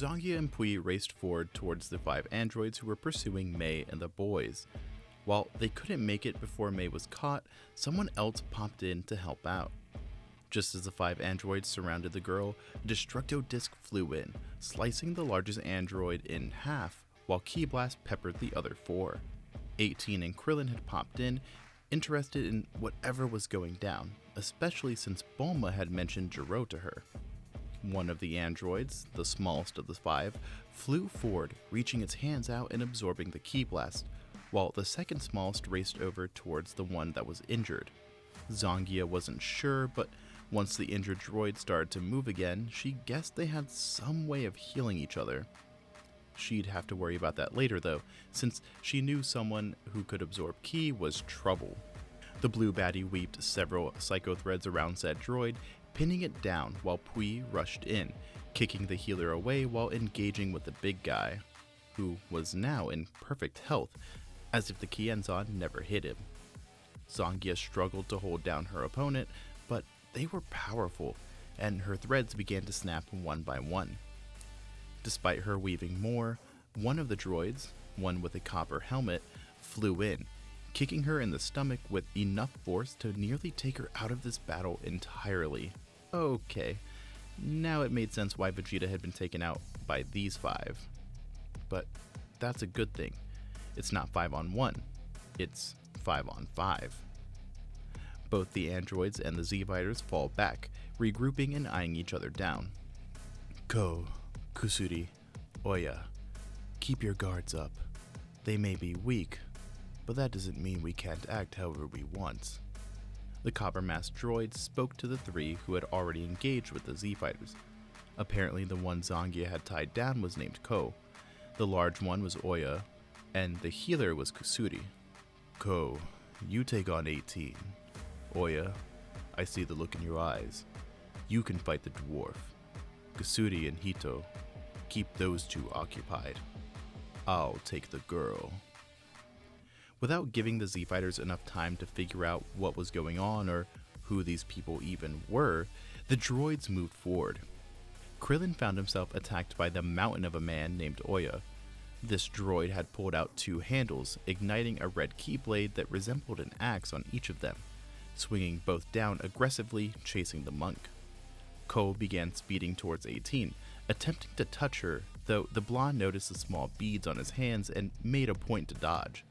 Zangia and Pui raced forward towards the 5 androids who were pursuing Mei and the boys. While they couldn't make it before Mei was caught, someone else popped in to help out. Just as the 5 androids surrounded the girl, a Destructo Disc flew in, slicing the largest android in half, while Ki Blast peppered the other 4. 18 and Krillin had popped in, interested in whatever was going down, especially since Bulma had mentioned Gero to her. One of the androids, the smallest of the 5, flew forward, reaching its hands out and absorbing the Ki Blast, while the second smallest raced over towards the one that was injured. Zangia wasn't sure, but once the injured droid started to move again, she guessed they had some way of healing each other. She'd have to worry about that later though, since she knew someone who could absorb Ki was trouble. The blue baddie weaved several psycho threads around said droid, pinning it down while Pui rushed in, kicking the healer away while engaging with the big guy, who was now in perfect health, as if the Kienzon never hit him. Zangia struggled to hold down her opponent, but they were powerful, and her threads began to snap one by one. Despite her weaving more, one of the droids, one with a copper helmet, flew in, kicking her in the stomach with enough force to nearly take her out of this battle entirely. Okay, now it made sense why Vegeta had been taken out by these 5. But that's a good thing. It's not 5-on-1, it's 5-on-5. Both the androids and the Z-Fighters fall back, regrouping and eyeing each other down. Ko, Kusuri, Oya, keep your guards up. They may be weak, but that doesn't mean we can't act however we want. The copper-masked droid spoke to the 3 who had already engaged with the Z-Fighters. Apparently the one Zangia had tied down was named Ko, the large one was Oya, and the healer was Kusuri. Ko, you take on 18. Oya, I see the look in your eyes. You can fight the dwarf. Kusuri and Hito, keep those 2 occupied. I'll take the girl. Without giving the Z-Fighters enough time to figure out what was going on or who these people even were, the droids moved forward. Krillin found himself attacked by the mountain of a man named Oya. This droid had pulled out 2 handles, igniting a red keyblade that resembled an axe on each of them, swinging both down aggressively, chasing the monk. Ko began speeding towards 18, attempting to touch her, though the blonde noticed the small beads on his hands and made a point to dodge.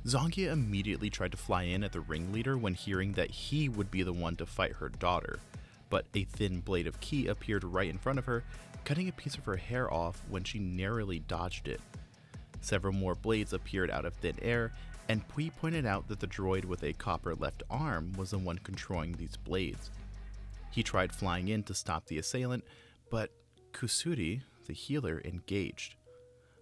Zangia immediately tried to fly in at the ringleader when hearing that he would be the one to fight her daughter, but a thin blade of Ki appeared right in front of her, cutting a piece of her hair off when she narrowly dodged it. Several more blades appeared out of thin air, and Pui pointed out that the droid with a copper left arm was the one controlling these blades. He tried flying in to stop the assailant, but Kusuri, the healer, engaged.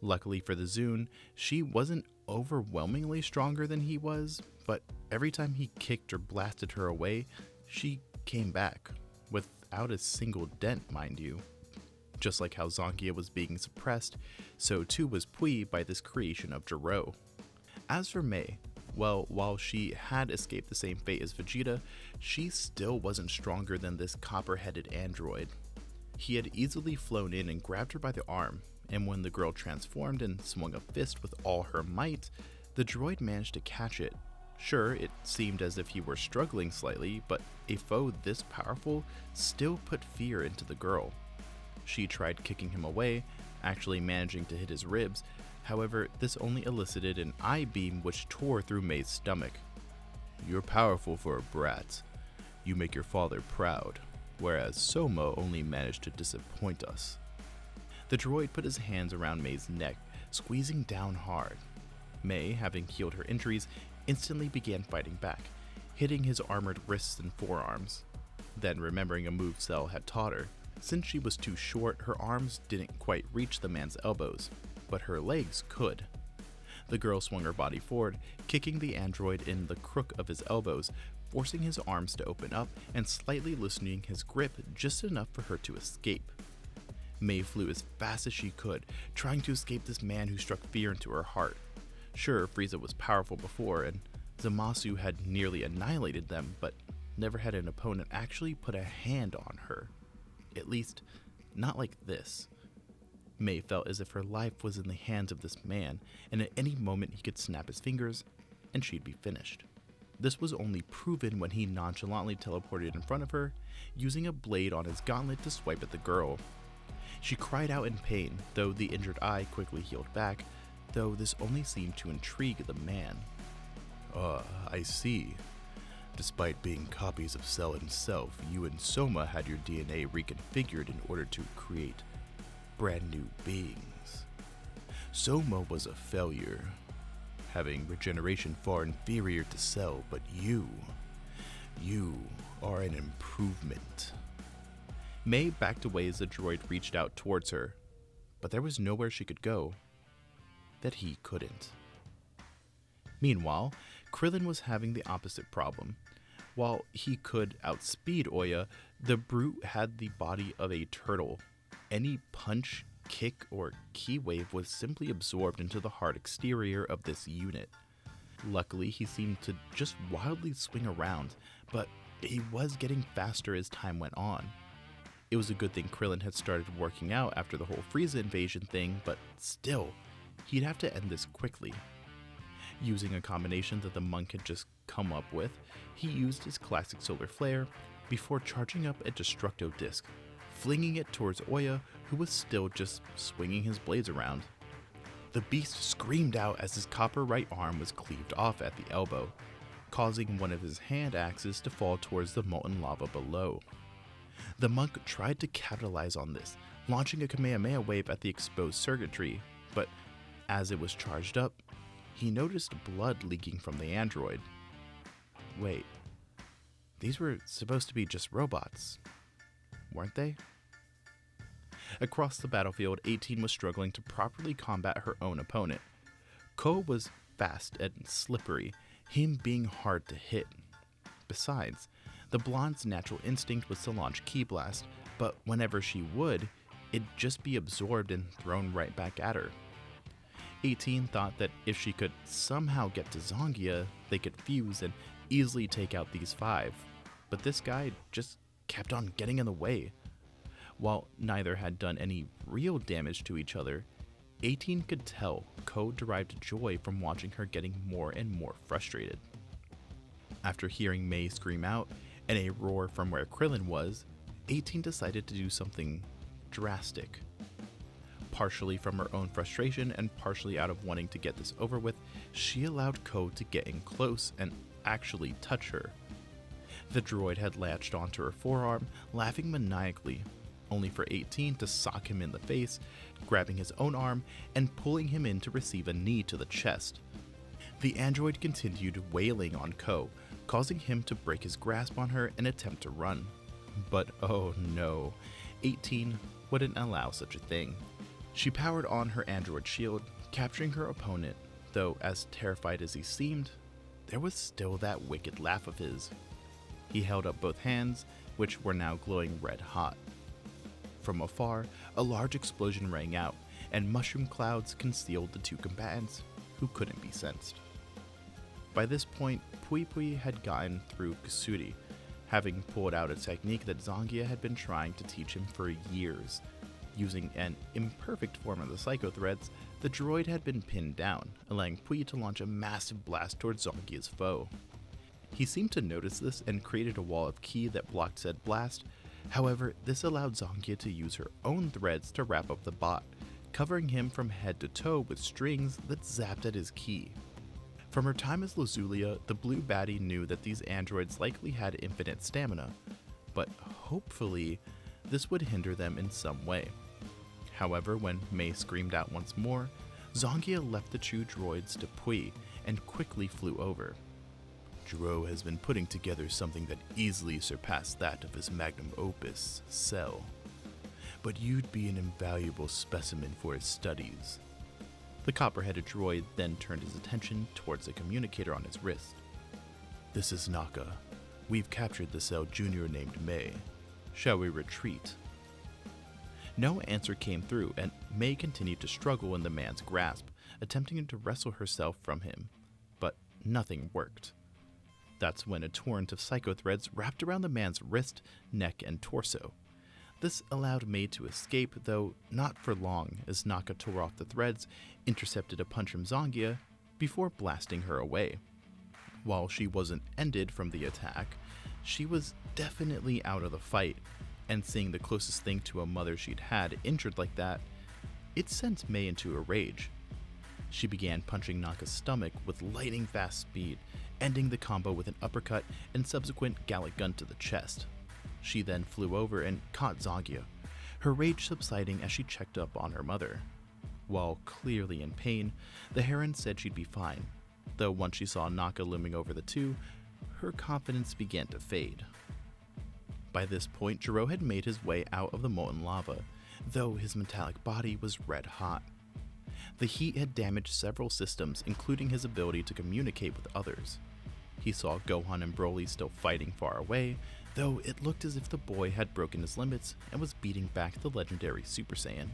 Luckily for the Zune, she wasn't overwhelmingly stronger than he was, but every time he kicked or blasted her away, she came back, without a single dent, mind you. Just like how Zangia was being suppressed, so too was Pui by this creation of Gero. As for Mei, well, while she had escaped the same fate as Vegeta, she still wasn't stronger than this copper-headed android. He had easily flown in and grabbed her by the arm, and when the girl transformed and swung a fist with all her might, the droid managed to catch it. Sure, it seemed as if he were struggling slightly, but a foe this powerful still put fear into the girl. She tried kicking him away, actually managing to hit his ribs. However, this only elicited an eye beam which tore through Mei's stomach. You're powerful for a brat. You make your father proud, whereas Soma only managed to disappoint us. The droid put his hands around Mei's neck, squeezing down hard. Mei, having healed her injuries, instantly began fighting back, hitting his armored wrists and forearms. Then, remembering a move Cell had taught her, since she was too short, her arms didn't quite reach the man's elbows, but her legs could. The girl swung her body forward, kicking the android in the crook of his elbows, forcing his arms to open up and slightly loosening his grip just enough for her to escape. Mei flew as fast as she could, trying to escape this man who struck fear into her heart. Sure, Frieza was powerful before, and Zamasu had nearly annihilated them, but never had an opponent actually put a hand on her. At least, not like this. May felt as if her life was in the hands of this man, and at any moment he could snap his fingers, and she'd be finished. This was only proven when he nonchalantly teleported in front of her, using a blade on his gauntlet to swipe at the girl. She cried out in pain, though the injured eye quickly healed back, though this only seemed to intrigue the man. I see. Despite being copies of Cell himself, you and Soma had your DNA reconfigured in order to create brand new beings. Soma was a failure, having regeneration far inferior to Cell, but you are an improvement. May backed away as the droid reached out towards her, but there was nowhere she could go that he couldn't. Meanwhile, Krillin was having the opposite problem. While he could outspeed Oya, the brute had the body of a turtle. Any punch, kick, or ki wave was simply absorbed into the hard exterior of this unit. Luckily, he seemed to just wildly swing around, but he was getting faster as time went on. It was a good thing Krillin had started working out after the whole Frieza invasion thing, but still, he'd have to end this quickly. Using a combination that the monk had just come up with, he used his classic solar flare before charging up a destructo disc, flinging it towards Oya, who was still just swinging his blades around. The beast screamed out as his copper right arm was cleaved off at the elbow, causing one of his hand axes to fall towards the molten lava below. The monk tried to capitalize on this, launching a Kamehameha wave at the exposed circuitry, but as it was charged up, he noticed blood leaking from the android. Wait, these were supposed to be just robots, weren't they? Across the battlefield, 18 was struggling to properly combat her own opponent. Ko was fast and slippery, him being hard to hit. Besides, the blonde's natural instinct was to launch Ki Blast, but whenever she would, it'd just be absorbed and thrown right back at her. 18 thought that if she could somehow get to Zangia, they could fuse and easily take out these 5, but this guy just kept on getting in the way. While neither had done any real damage to each other, 18 could tell Ko derived joy from watching her getting more and more frustrated. After hearing May scream out and a roar from where Krillin was, 18 decided to do something drastic. Partially from her own frustration and partially out of wanting to get this over with, she allowed Ko to get in close and actually touch her. The droid had latched onto her forearm, laughing maniacally, only for 18 to sock him in the face, grabbing his own arm and pulling him in to receive a knee to the chest. The android continued wailing on Ko, causing him to break his grasp on her and attempt to run. But oh no, 18 wouldn't allow such a thing. She powered on her android shield, capturing her opponent, though as terrified as he seemed, there was still that wicked laugh of his. He held up both hands, which were now glowing red hot. From afar, a large explosion rang out, and mushroom clouds concealed the two combatants, who couldn't be sensed. By this point, Pui Pui had gotten through Kusuri, having pulled out a technique that Zangia had been trying to teach him for years. Using an imperfect form of the Psycho Threads, the droid had been pinned down, allowing Pui to launch a massive blast towards Zangia's foe. He seemed to notice this and created a wall of ki that blocked said blast. However, this allowed Zangia to use her own threads to wrap up the bot, covering him from head to toe with strings that zapped at his ki. From her time as Lazulia, the blue baddie knew that these androids likely had infinite stamina, but hopefully this would hinder them in some way. However, when May screamed out once more, Zangia left the two droids to Pui and quickly flew over. Gero has been putting together something that easily surpassed that of his magnum opus, Cell. But you'd be an invaluable specimen for his studies. The copper-headed droid then turned his attention towards the communicator on his wrist. This is Naka. We've captured the Cell Junior named May. Shall we retreat? No answer came through, and May continued to struggle in the man's grasp, attempting to wrestle herself from him, but nothing worked. That's when a torrent of psycho threads wrapped around the man's wrist, neck, and torso. The This allowed Mei to escape, though not for long, as Naka tore off the threads, intercepted a punch from Zangia, before blasting her away. While she wasn't ended from the attack, she was definitely out of the fight, and seeing the closest thing to a mother she'd had injured like that, it sent Mei into a rage. She began punching Naka's stomach with lightning fast speed, ending the combo with an uppercut and subsequent Gallic gun to the chest. She then flew over and caught Zangia, her rage subsiding as she checked up on her mother. While clearly in pain, the Heron said she'd be fine, though once she saw Naka looming over the two, her confidence began to fade. By this point, Gero had made his way out of the molten lava, though his metallic body was red hot. The heat had damaged several systems, including his ability to communicate with others. He saw Gohan and Broly still fighting far away, though it looked as if the boy had broken his limits and was beating back the legendary Super Saiyan.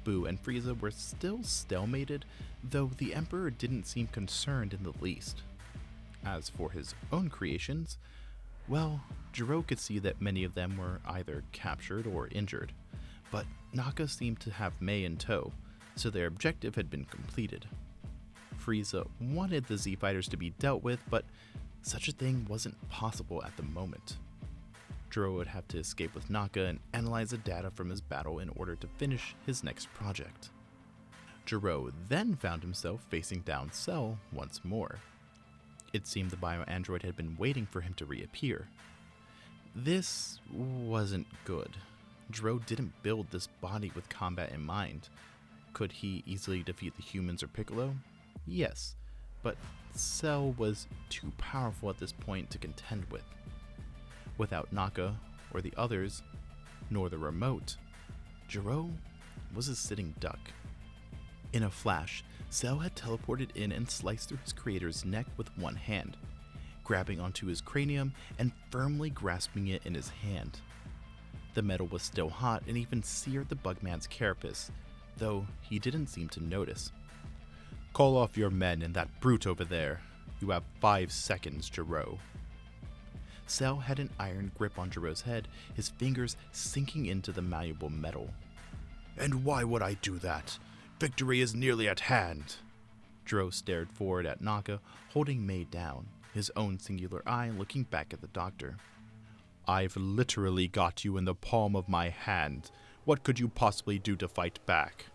Boo and Frieza were still stalemated, though the Emperor didn't seem concerned in the least. As for his own creations, well, Gero could see that many of them were either captured or injured, but Naka seemed to have Mei in tow, so their objective had been completed. Frieza wanted the Z-Fighters to be dealt with, but such a thing wasn't possible at the moment. Gero would have to escape with Naka and analyze the data from his battle in order to finish his next project. Gero then found himself facing down Cell once more. It seemed the bio-android had been waiting for him to reappear. This wasn't good. Gero didn't build this body with combat in mind. Could he easily defeat the humans or Piccolo? Yes, but Cell was too powerful at this point to contend with. Without Naka, or the others, nor the remote, Gero was a sitting duck. In a flash, Cell had teleported in and sliced through his creator's neck with one hand, grabbing onto his cranium and firmly grasping it in his hand. The metal was still hot and even seared the Bugman's carapace, though he didn't seem to notice. "Call off your men and that brute over there. You have 5 seconds, Gero." Cell had an iron grip on Gero's head, his fingers sinking into the malleable metal. "And why would I do that? Victory is nearly at hand." Gero stared forward at Naka, holding Mei down, his own singular eye looking back at the doctor. "I've literally got you in the palm of my hand. What could you possibly do to fight back?"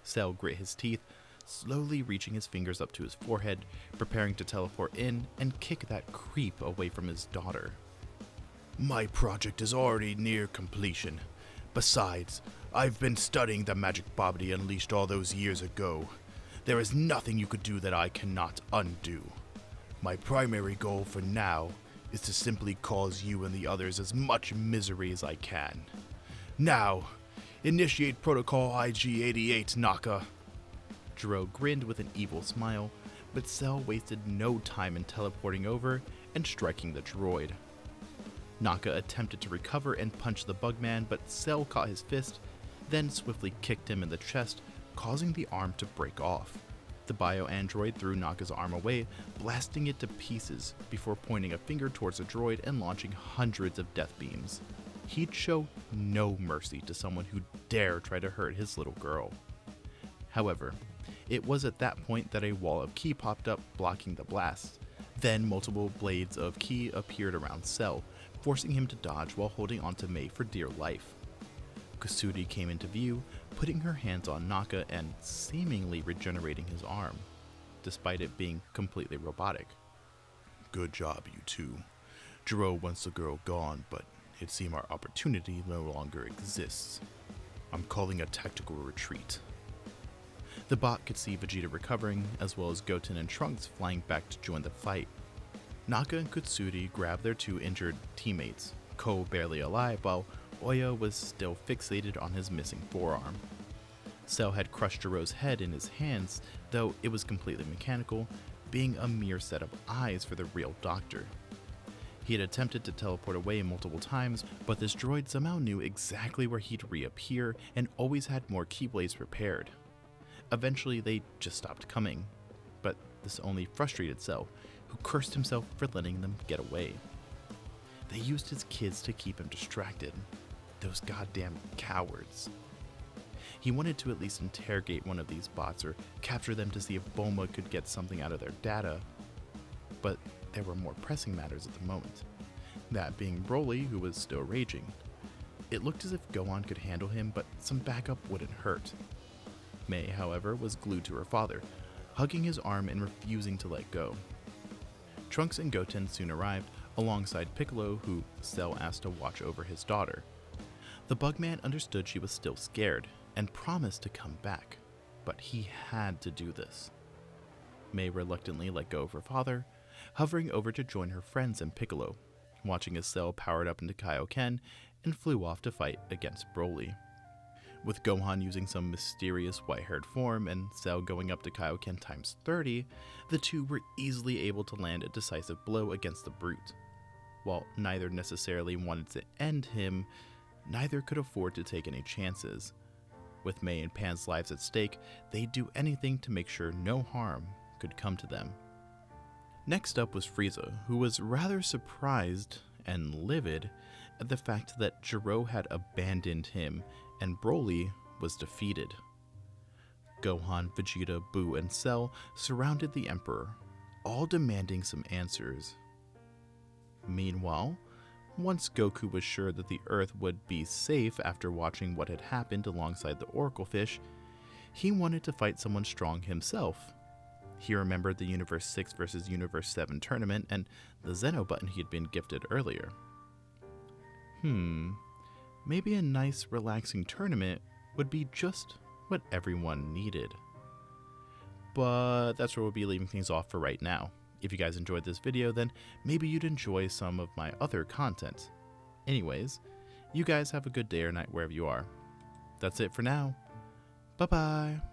Cell grit his teeth, slowly reaching his fingers up to his forehead, preparing to teleport in and kick that creep away from his daughter. "My project is already near completion. Besides, I've been studying the magic body unleashed all those years ago. There is nothing you could do that I cannot undo. My primary goal for now is to simply cause you and the others as much misery as I can. Now, initiate Protocol IG-88, Naka." Gero grinned with an evil smile, but Cell wasted no time in teleporting over and striking the droid. Naka attempted to recover and punch the Bugman, but Cell caught his fist, then swiftly kicked him in the chest, causing the arm to break off. The bio-android threw Naka's arm away, blasting it to pieces before pointing a finger towards the droid and launching hundreds of death beams. He'd show no mercy to someone who dare try to hurt his little girl. However, it was at that point that a wall of ki popped up, blocking the blast. Then multiple blades of ki appeared around Cell, forcing him to dodge while holding onto Mei for dear life. Kusuri came into view, putting her hands on Naka and seemingly regenerating his arm, despite it being completely robotic. "Good job, you two. Gero wants the girl gone, but it seems our opportunity no longer exists. I'm calling a tactical retreat." The bot could see Vegeta recovering, as well as Goten and Trunks flying back to join the fight. Naka and Kutsuri grabbed their 2 injured teammates, Ko barely alive while Oya was still fixated on his missing forearm. Cell had crushed Gero's head in his hands, though it was completely mechanical, being a mere set of eyes for the real doctor. He had attempted to teleport away multiple times, but this droid somehow knew exactly where he'd reappear and always had more keyblades prepared. Eventually, they just stopped coming, but this only frustrated Cell, who cursed himself for letting them get away. They used his kids to keep him distracted. Those goddamn cowards. He wanted to at least interrogate one of these bots or capture them to see if Bulma could get something out of their data. But there were more pressing matters at the moment. That being Broly, who was still raging. It looked as if Gohan could handle him, but some backup wouldn't hurt. May, however, was glued to her father, hugging his arm and refusing to let go. Trunks and Goten soon arrived, alongside Piccolo, who Cell asked to watch over his daughter. The Bugman understood she was still scared, and promised to come back, but he had to do this. May reluctantly let go of her father, hovering over to join her friends and Piccolo, watching as Cell powered up into Kaioken and flew off to fight against Broly. With Gohan using some mysterious white-haired form and Cell going up to Kaioken times 30, the two were easily able to land a decisive blow against the brute. While neither necessarily wanted to end him, neither could afford to take any chances. With May and Pan's lives at stake, they'd do anything to make sure no harm could come to them. Next up was Frieza, who was rather surprised and livid at the fact that Gero had abandoned him and Broly was defeated. Gohan, Vegeta, Buu, and Cell surrounded the Emperor, all demanding some answers. Meanwhile, once Goku was sure that the Earth would be safe after watching what had happened alongside the Oracle Fish, he wanted to fight someone strong himself. He remembered the Universe 6 vs. Universe 7 tournament and the Zeno button he had been gifted earlier. Maybe a nice, relaxing tournament would be just what everyone needed. But that's where we'll be leaving things off for right now. If you guys enjoyed this video, then maybe you'd enjoy some of my other content. Anyways, you guys have a good day or night wherever you are. That's it for now. Bye-bye.